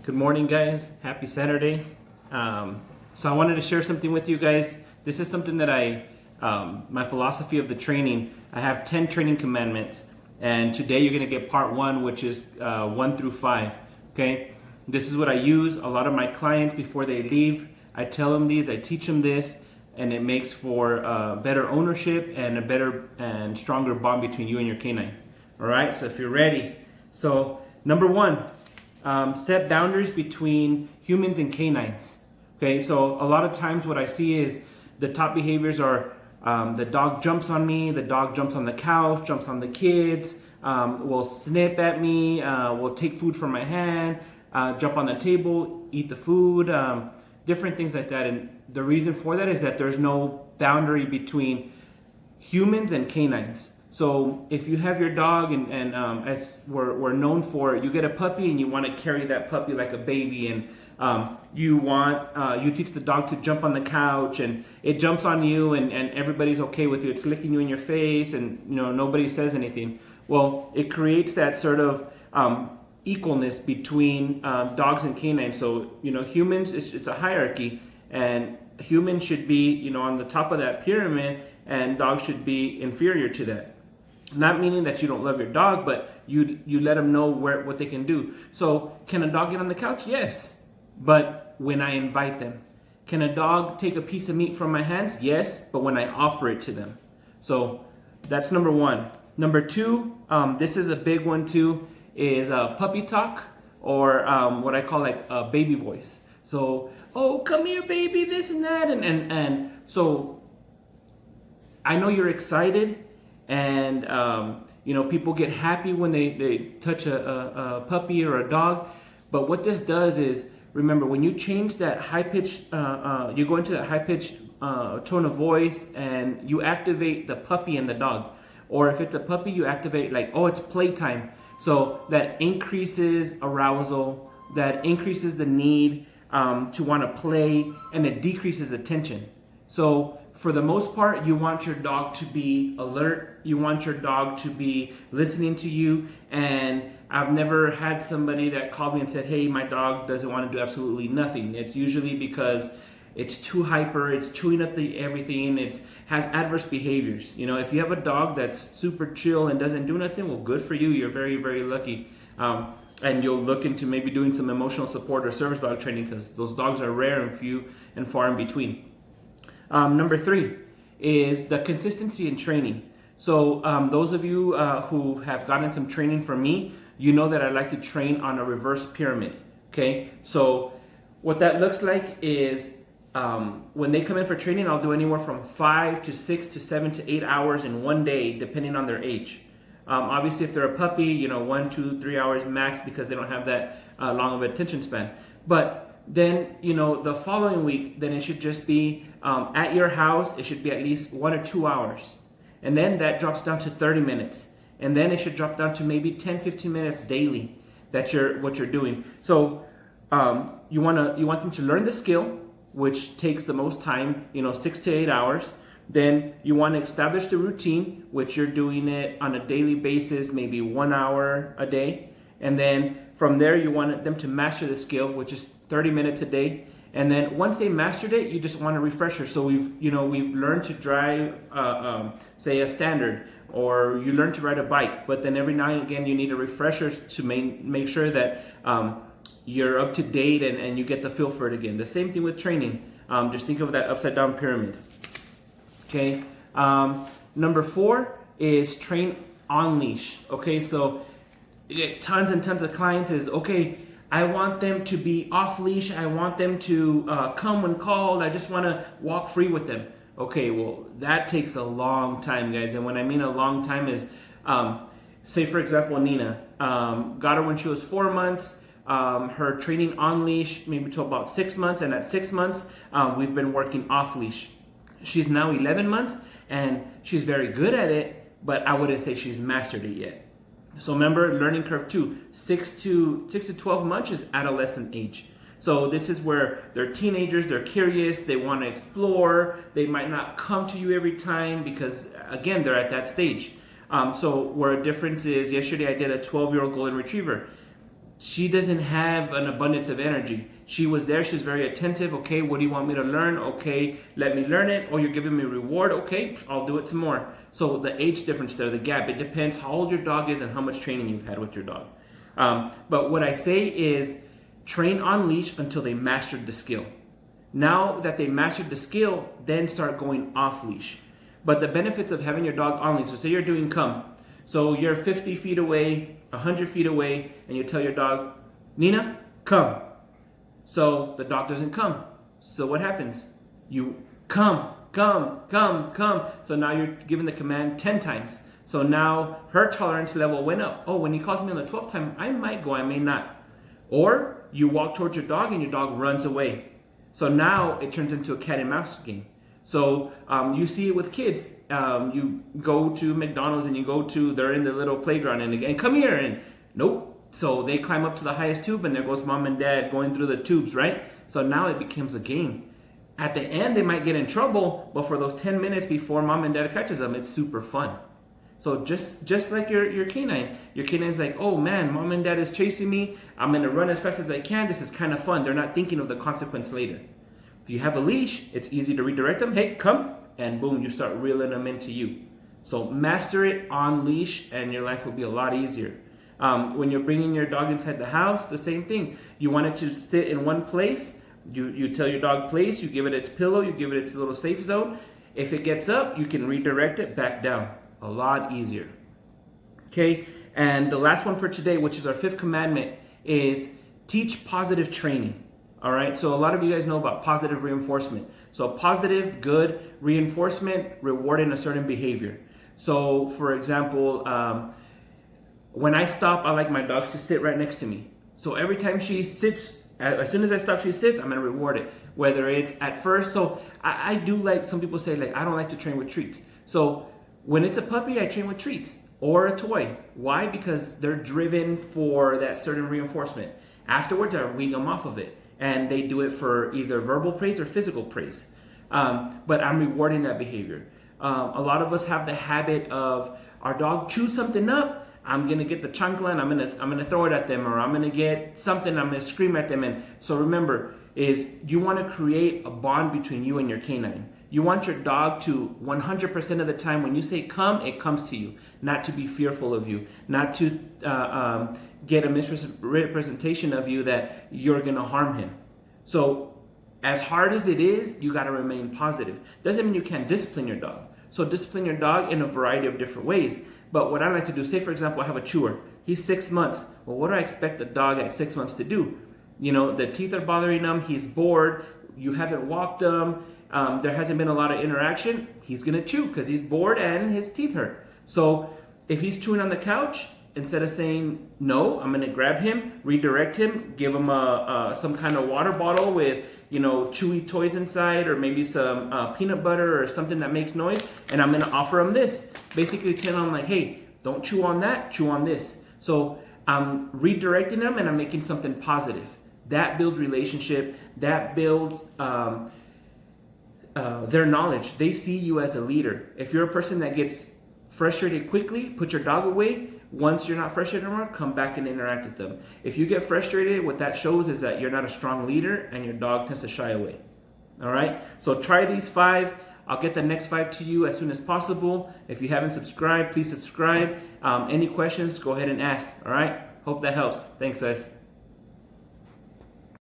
Good morning, guys. Happy Saturday. So I wanted to share something with you guys. This is something that my philosophy of the training. I have 10 training commandments, and today you're going to get part 1, which is 1 through 5. Okay, this is what I use a lot of my clients before they leave. I tell them these, I teach them this, and it makes for better ownership and a better and stronger bond between you and your canine. All right, so if you're ready. So number 1, set boundaries between humans and canines. Okay, so a lot of times what I see is the top behaviors are the dog jumps on me, the dog jumps on the couch, jumps on the kids, will snip at me, will take food from my hand, jump on the table, eat the food, different things like that. And the reason for that is that there's no boundary between humans and canines. So if you have your dog and as we're known for, you get a puppy and you want to carry that puppy like a baby, and you teach the dog to jump on the couch and it jumps on you and everybody's okay with you. It's licking you in your face and nobody says anything. Well, it creates that sort of equalness between dogs and canines. So humans, it's a hierarchy, and humans should be on the top of that pyramid, and dogs should be inferior to that. Not meaning that you don't love your dog, but you let them know what they can do. So can a dog get on the couch? Yes, but when I invite them. Can a dog take a piece of meat from my hands? Yes, but when I offer it to them. So that's number 1. Number 2, this is a big one too, is puppy talk, or what I call like a baby voice. So, oh, come here, baby, this and that, and so I know you're excited. And people get happy when they touch a puppy or a dog. But what this does is, remember, when you change that high-pitched, you go into that high-pitched tone of voice and you activate the puppy and the dog. Or if it's a puppy, you activate like, oh, it's playtime. So that increases arousal, that increases the need to want to play, and it decreases attention. So for the most part, you want your dog to be alert. You want your dog to be listening to you. And I've never had somebody that called me and said, hey, my dog doesn't want to do absolutely nothing. It's usually because it's too hyper, it's chewing up everything, it has adverse behaviors. If you have a dog that's super chill and doesn't do nothing, well, good for you. You're very, very lucky. And you'll look into maybe doing some emotional support or service dog training, because those dogs are rare and few and far in between. Number 3 is the consistency in training. So those of you who have gotten some training from me, you know that I like to train on a reverse pyramid. Okay, so what that looks like is when they come in for training, I'll do anywhere from 5 to 6 to 7 to 8 hours in one day, depending on their age. Obviously, if they're a puppy, 1, 2, 3 hours max, because they don't have that long of an attention span. But then, the following week, then it should just be at your house, it should be at least 1 or 2 hours. And then that drops down to 30 minutes. And then it should drop down to maybe 10, 15 minutes daily. That's what you're doing. So you want them to learn the skill, which takes the most time, 6 to 8 hours. Then you want to establish the routine, which you're doing it on a daily basis, maybe 1 hour a day. And then from there, you want them to master the skill, which is 30 minutes a day. And then once they mastered it, you just want a refresher. So we've learned to drive, say, a standard, or you learn to ride a bike. But then every now and again, you need a refresher to make sure that you're up to date and you get the feel for it again. The same thing with training. Just think of that upside down pyramid. Okay. Number 4 is train on leash. Okay, so you get tons and tons of clients is, okay, I want them to be off leash. I want them to come when called. I just want to walk free with them. Okay, well, that takes a long time, guys. And when I mean a long time is, say, for example, Nina got her when she was 4 months. Her training on leash maybe to about 6 months. And at 6 months, we've been working off leash. She's now 11 months, and she's very good at it, but I wouldn't say she's mastered it yet. So remember, learning curve 2, 6 to 12 months is adolescent age. So this is where they're teenagers, they're curious, they want to explore, they might not come to you every time because, again, they're at that stage. So where a difference is, yesterday I did a 12-year-old golden retriever. she doesn't have an abundance of energy. She was there, she's very attentive. Okay, what do you want me to learn? Okay, let me learn it. Or you're giving me a reward. Okay, I'll do it some more. So the age difference there, the gap, it depends how old your dog is and how much training you've had with your dog. But what I say is train on leash until they mastered the skill. Now that they mastered the skill, then start going off leash. But the benefits of having your dog on leash, so say you're doing come. So you're 50 feet away, 100 feet away, and you tell your dog, Nina, come. So the dog doesn't come. So what happens? You come. So now you're giving the command 10 times. So now her tolerance level went up. Oh, when he calls me on the 12th time, I might go, I may not. Or you walk towards your dog and your dog runs away. So now it turns into a cat and mouse game. So you see it with kids. You go to McDonald's and they're in the little playground and come here and nope. So they climb up to the highest tube and there goes mom and dad going through the tubes, right? So now it becomes a game. At the end, they might get in trouble, but for those 10 minutes before mom and dad catches them, it's super fun. So just like your canine's like, oh man, mom and dad is chasing me. I'm gonna run as fast as I can. This is kind of fun. They're not thinking of the consequence later. If you have a leash, it's easy to redirect them. Hey, come, and boom, you start reeling them into you. So master it on leash and your life will be a lot easier. When you're bringing your dog inside the house, the same thing. You want it to sit in one place. You tell your dog place, you give it its pillow, you give it its little safe zone. If it gets up, you can redirect it back down. A lot easier. Okay, and the last one for today, which is our 5th commandment, is teach positive training. All right, so a lot of you guys know about positive reinforcement. So positive, good, reinforcement, rewarding a certain behavior. So for example, when I stop, I like my dogs to sit right next to me. So every time she sits, as soon as I stop, she sits, I'm gonna reward it. Whether it's at first, so I do like, some people say like, I don't like to train with treats. So when it's a puppy, I train with treats or a toy. Why? Because they're driven for that certain reinforcement. Afterwards, I wean them off of it. And they do it for either verbal praise or physical praise. But I'm rewarding that behavior. A lot of us have the habit of our dog chews something up, I'm gonna get the chancla and I'm gonna throw it at them, or I'm gonna get something, I'm gonna scream at them. And so remember, is you want to create a bond between you and your canine. You want your dog to 100% of the time when you say come, it comes to you, not to be fearful of you, not to get a misrepresentation of you that you're gonna harm him. So as hard as it is, you gotta remain positive. Doesn't mean you can't discipline your dog. So discipline your dog in a variety of different ways. But what I like to do, say for example, I have a chewer. He's 6 months. Well, what do I expect the dog at 6 months to do? You know, the teeth are bothering him, he's bored, you haven't walked him, there hasn't been a lot of interaction, he's gonna chew because he's bored and his teeth hurt. So if he's chewing on the couch, instead of saying no, I'm gonna grab him, redirect him, give him some kind of water bottle with, you know, chewy toys inside, or maybe some peanut butter or something that makes noise, and I'm gonna offer him this. Basically telling him like, hey, don't chew on that, chew on this. So I'm redirecting them and I'm making something positive. That builds relationship, that builds their knowledge. They see you as a leader. If you're a person that gets frustrated quickly, put your dog away. Once you're not frustrated anymore, come back and interact with them. If you get frustrated, what that shows is that you're not a strong leader and your dog tends to shy away. All right, so try these 5. I'll get the next 5 to you as soon as possible. If you haven't subscribed, please subscribe. Any questions, go ahead and ask. All right, hope that helps. Thanks, guys.